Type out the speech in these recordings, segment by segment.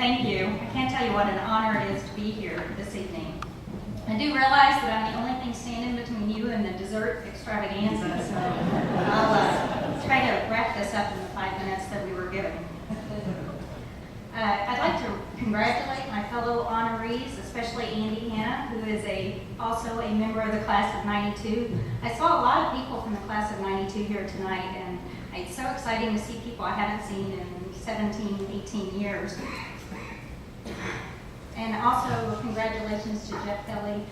thank you. I can't tell you what an honor it is to be here this evening. I do realize that I'm the only thing standing between you and the dessert extravaganza, so I'll try to wrap this up in the 5 minutes that we were given. I'd like to congratulate my fellow honorees, especially Andy Hanna, who is also a member of the class of 92. I saw a lot of people from the class of 92 here tonight, and it's so exciting to see people I haven't seen in 17, 18 years. And also congratulations to Jeff Kelly,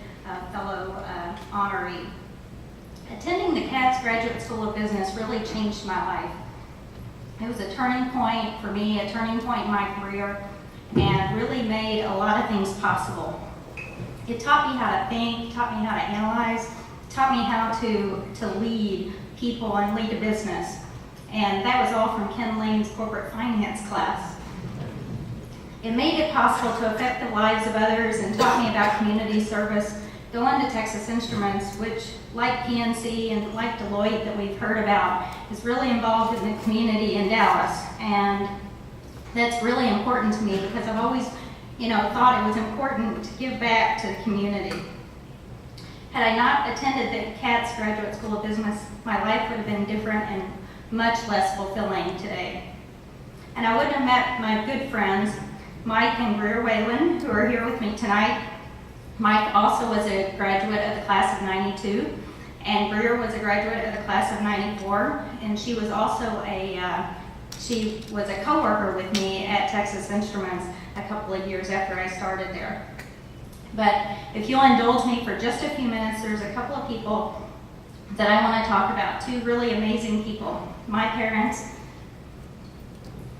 fellow honoree. Attending the Katz Graduate School of Business really changed my life. It was a turning point for me, a turning point in my career, and really made a lot of things possible. It taught me how to think, taught me how to analyze, taught me how to lead people and lead a business. And that was all from Ken Lane's corporate finance class. It made it possible to affect the lives of others and taught me about community service. Going to Texas Instruments, which like PNC and like Deloitte that we've heard about, is really involved in the community in Dallas. And that's really important to me because I've always, thought it was important to give back to the community. Had I not attended the Katz Graduate School of Business, my life would have been different and much less fulfilling today. And I wouldn't have met my good friends, Mike and Greer Whalen, who are here with me tonight. Mike also was a graduate of the class of 92, and Greer was a graduate of the class of 94, and she was also a co-worker with me at Texas Instruments a couple of years after I started there. But if you'll indulge me for just a few minutes, there's a couple of people that I want to talk about, two really amazing people. My parents,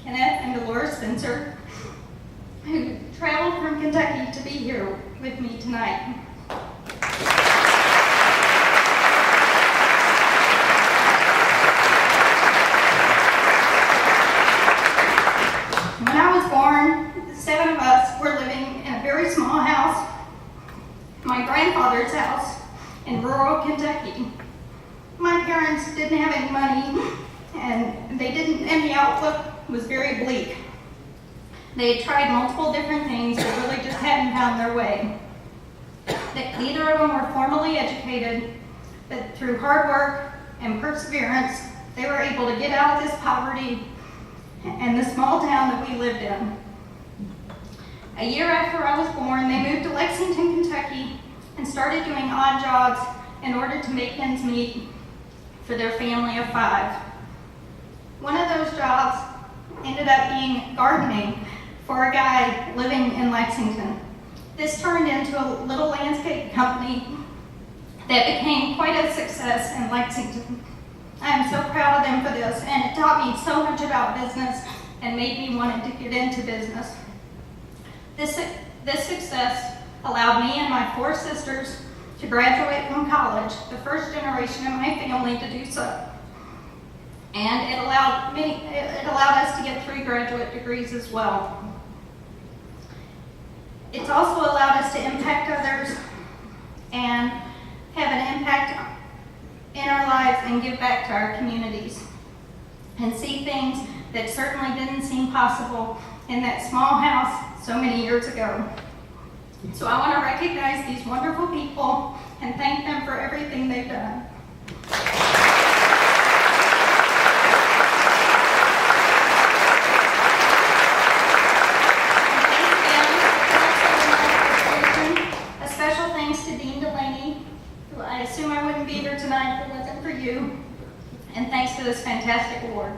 Kenneth and Delena Spencer, who traveled from Kentucky to be here with me tonight. When I was born, the 7 of us were living in a very small house, my grandfather's house in rural Kentucky. My parents didn't have any money, and the outlook was very bleak. They had tried multiple different things, but really just hadn't found their way. Neither of them were formally educated, but through hard work and perseverance, they were able to get out of this poverty and the small town that we lived in. A year after I was born, they moved to Lexington, Kentucky, and started doing odd jobs in order to make ends meet for their family of 5. One of those jobs ended up being gardening for a guy living in Lexington. This turned into a little landscape company that became quite a success in Lexington. I am so proud of them for this, and it taught me so much about business and made me want to get into business. This success allowed me and my 4 sisters to graduate from college, the first generation in my family to do so. And it allowed us to get 3 graduate degrees as well. It's also allowed us to impact others and have an impact in our lives and give back to our communities and see things that certainly didn't seem possible in that small house so many years ago. So I want to recognize these wonderful people and thank them for everything they've done. Special thanks to Dean Delaney, who I assume I wouldn't be here tonight if it wasn't for you, and thanks for this fantastic award.